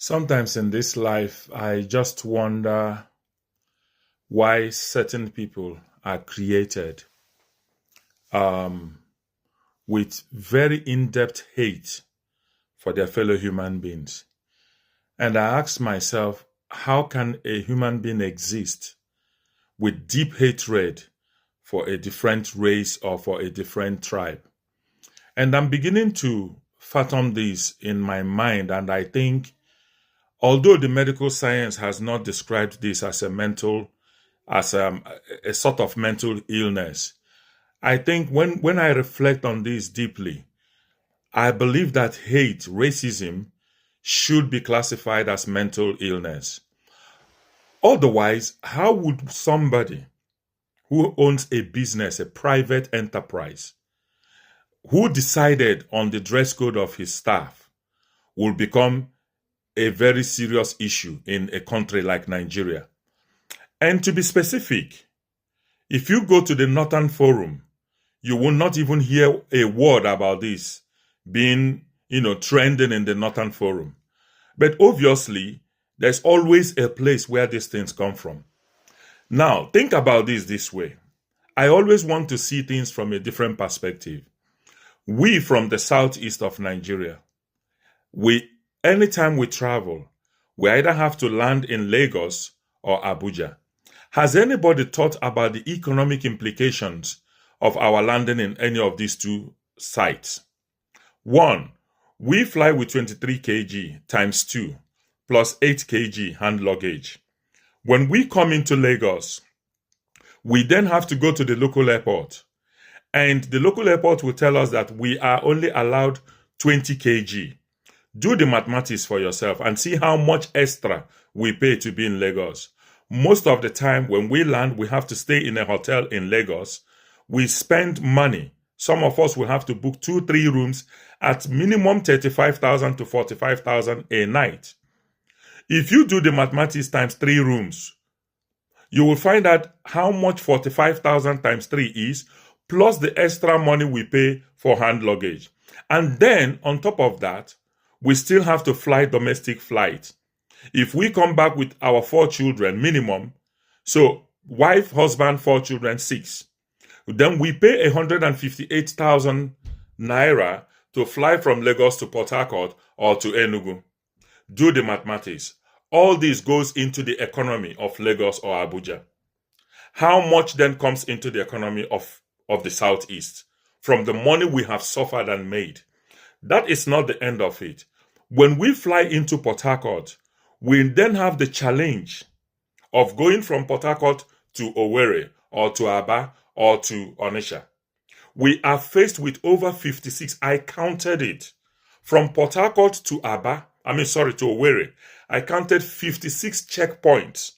Sometimes in this life, I just wonder why certain people are created um, with very in depth hate for their fellow human beings. And I ask myself, how can a human being exist with deep hatred for a different race or for a different tribe? And I'm beginning to fathom this in my mind, and I think although the medical science has not described this as a sort of mental illness, I think when I reflect on this deeply, I believe that hate, racism, should be classified as mental illness. Otherwise, how would somebody who owns a business, a private enterprise, who decided on the dress code of his staff, will become a very serious issue in a country like Nigeria? And to be specific, if you go to the Northern Forum, you will not even hear a word about this being, trending in the Northern Forum. But obviously, there's always a place where these things come from. Now, think about this way. I always want to see things from a different perspective. We from the southeast of Nigeria, anytime we travel, we either have to land in Lagos or Abuja. Has anybody thought about the economic implications of our landing in any of these two sites? One, we fly with 23 kg times 2 plus 8 kg hand luggage. When we come into Lagos, we then have to go to the local airport. And the local airport will tell us that we are only allowed 20 kg. Do the mathematics for yourself and see how much extra we pay to be in Lagos. Most of the time when we land, we have to stay in a hotel in Lagos. We spend money. Some of us will have to book 2-3 rooms at minimum 35,000 to 45,000 a night. If you do the mathematics times 3 rooms, you will find out how much 45,000 times 3 is, plus the extra money we pay for hand luggage. And then on top of that, we still have to fly domestic flight. If we come back with our 4 children minimum, so wife, husband, 4 children, 6, then we pay 158,000 naira to fly from Lagos to Port Harcourt or to Enugu. Do the mathematics. All this goes into the economy of Lagos or Abuja. How much then comes into the economy of the Southeast from the money we have suffered and made? That is not the end of it. When we fly into Port Harcourt, we then have the challenge of going from Port Harcourt to Owerri or to Aba or to Onitsha. We are faced with over 56, I counted it, from Port Harcourt to to Owerri, I counted 56 checkpoints.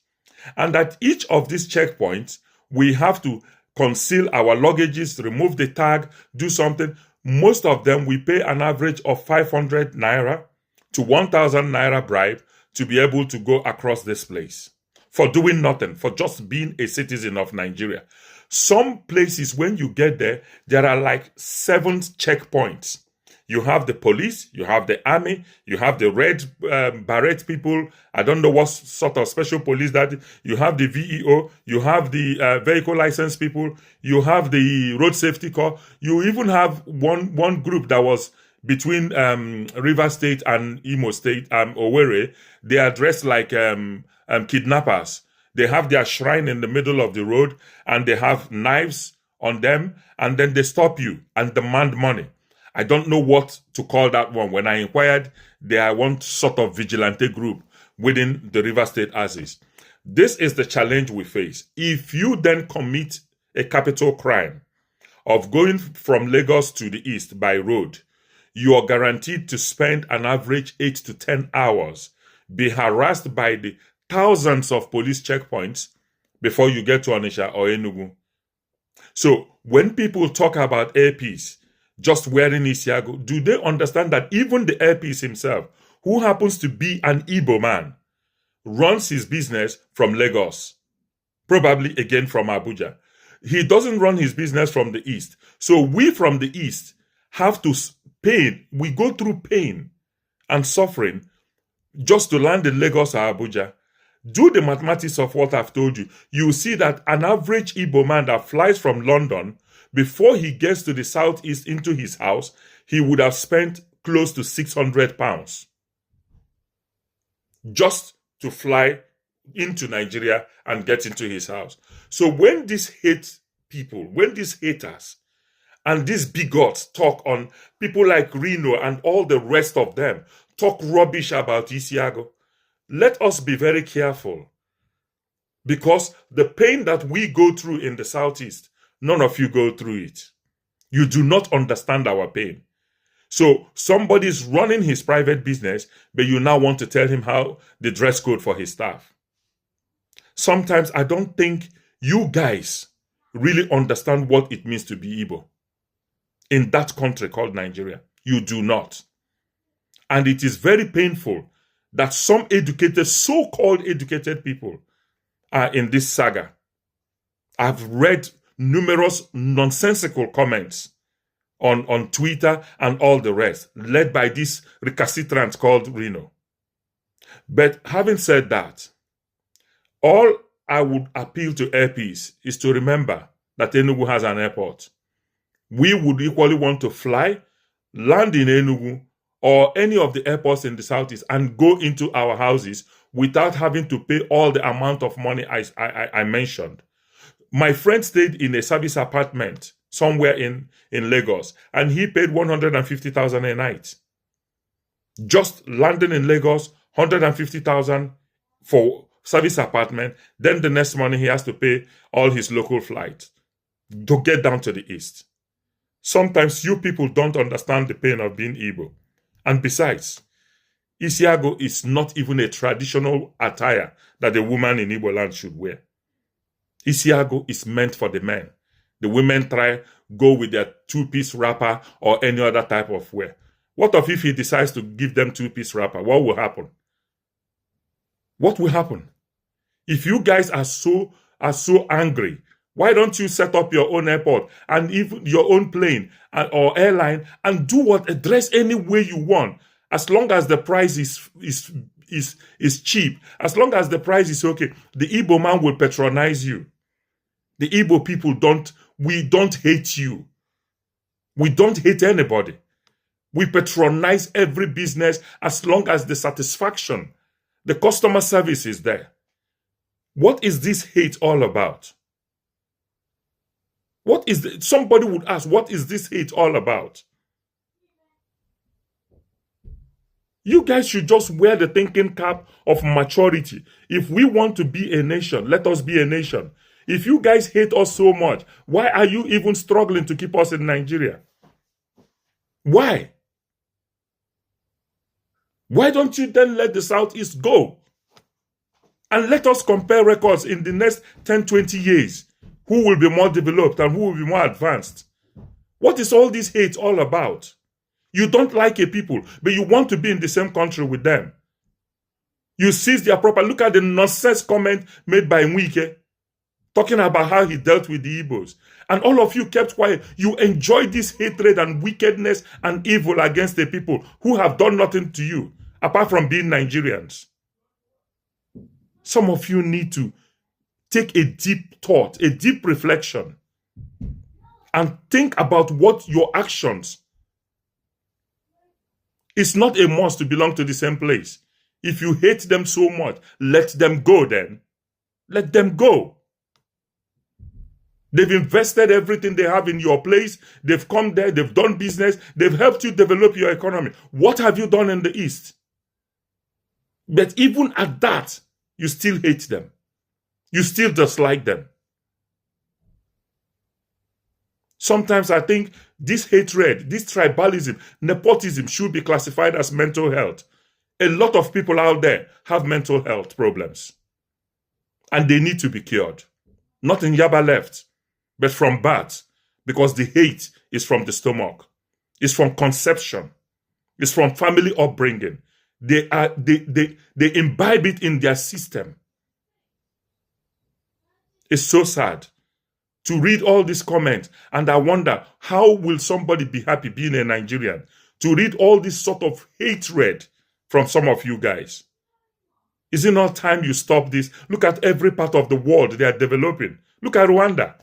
And at each of these checkpoints, we have to conceal our luggages, remove the tag, do something. Most of them, we pay an average of 500 naira to 1,000 naira bribe to be able to go across this place for doing nothing, for just being a citizen of Nigeria. Some places, when you get there, there are like 7 checkpoints. You have the police, you have the army, you have the red beret people. I don't know what sort of special police that. You have the VEO, you have the vehicle license people, you have the road safety corps. You even have one group that was between River State and Imo State, Owerri. They are dressed like kidnappers. They have their shrine in the middle of the road, and they have knives on them, and then they stop you and demand money. I don't know what to call that one. When I inquired, they are one sort of vigilante group within the River State Axis. This is the challenge we face. If you then commit a capital crime of going from Lagos to the east by road, you are guaranteed to spend an average 8 to 10 hours, be harassed by the thousands of police checkpoints before you get to Onitsha or Enugu. So when people talk about airpeace, just wearing Isiago, do they understand that even the airpeace himself, who happens to be an Igbo man, runs his business from Lagos, probably again from Abuja? He doesn't run his business from the east. So we from the east have to we go through pain and suffering just to land in Lagos or Abuja. Do the mathematics of what I've told you. You will see that an average Igbo man that flies from London, before he gets to the southeast into his house, he would have spent close to £600 just to fly into Nigeria and get into his house. So when these people, when these haters and these bigots talk on people like Reno and all the rest of them, talk rubbish about Isiago, let us be very careful, because the pain that we go through in the southeast, none of you go through it. You do not understand our pain. So somebody's running his private business, but you now want to tell him how the dress code for his staff. Sometimes I don't think you guys really understand what it means to be Igbo in that country called Nigeria. You do not. And it is very painful that some educated, so-called educated people are in this saga. I've read numerous nonsensical comments on Twitter and all the rest, led by this recalcitrant called Reno. But having said that, all I would appeal to airpeace is to remember that Enugu has an airport. We would equally want to fly, land in Enugu, or any of the airports in the southeast and go into our houses without having to pay all the amount of money I mentioned. My friend stayed in a service apartment somewhere in Lagos, and he paid 150,000 a night. Just landing in Lagos, 150,000 for service apartment. Then the next morning he has to pay all his local flights to get down to the east. Sometimes you people don't understand the pain of being Igbo. And besides, Isiago is not even a traditional attire that a woman in Igbo land should wear. Isiago is meant for the men. The women go with their two-piece wrapper or any other type of wear. What if he decides to give them two-piece wrapper? What will happen? What will happen? If you guys are so angry, why don't you set up your own airport and even your own plane or airline and do what, dress any way you want, as long as the price is cheap, as long as the price is okay. The Igbo man will patronize you. The Igbo people we don't hate you. We don't hate anybody. We patronize every business as long as the satisfaction, the customer service is there. What is this hate all about? Somebody would ask, what is this hate all about? You guys should just wear the thinking cap of maturity. If we want to be a nation, let us be a nation. If you guys hate us so much, why are you even struggling to keep us in Nigeria? Why? Why don't you then let the Southeast go? And let us compare records in the next 10, 20 years. Who will be more developed and who will be more advanced? What is all this hate all about? You don't like a people, but you want to be in the same country with them. You seize their property. Look at the nonsense comment made by Nwike, talking about how he dealt with the Igbos. And all of you kept quiet. You enjoy this hatred and wickedness and evil against the people who have done nothing to you, apart from being Nigerians. Some of you need to take a deep thought, a deep reflection, and think about what your actions. It's not a must to belong to the same place. If you hate them so much, let them go then. Let them go. They've invested everything they have in your place. They've come there, they've done business, they've helped you develop your economy. What have you done in the East? But even at that, you still hate them. You still dislike them. Sometimes I think this hatred, this tribalism, nepotism should be classified as mental health. A lot of people out there have mental health problems. And they need to be cured. Not in Yaba left, but from birth. Because the hate is from the stomach. It's from conception. It's from family upbringing. They imbibe it in their system. It's so sad to read all these comments, and I wonder, how will somebody be happy being a Nigerian? To read all this sort of hatred from some of you guys. Is it not time you stop this? Look at every part of the world they are developing. Look at Rwanda.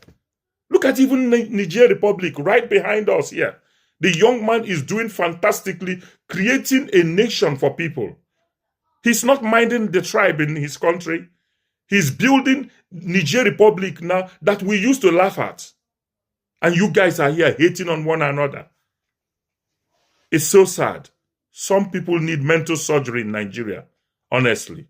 Look at even Niger Republic right behind us here. The young man is doing fantastically, creating a nation for people. He's not minding the tribe in his country. He's building Niger Republic now that we used to laugh at. And you guys are here hating on one another. It's so sad. Some people need mental surgery in Nigeria, honestly.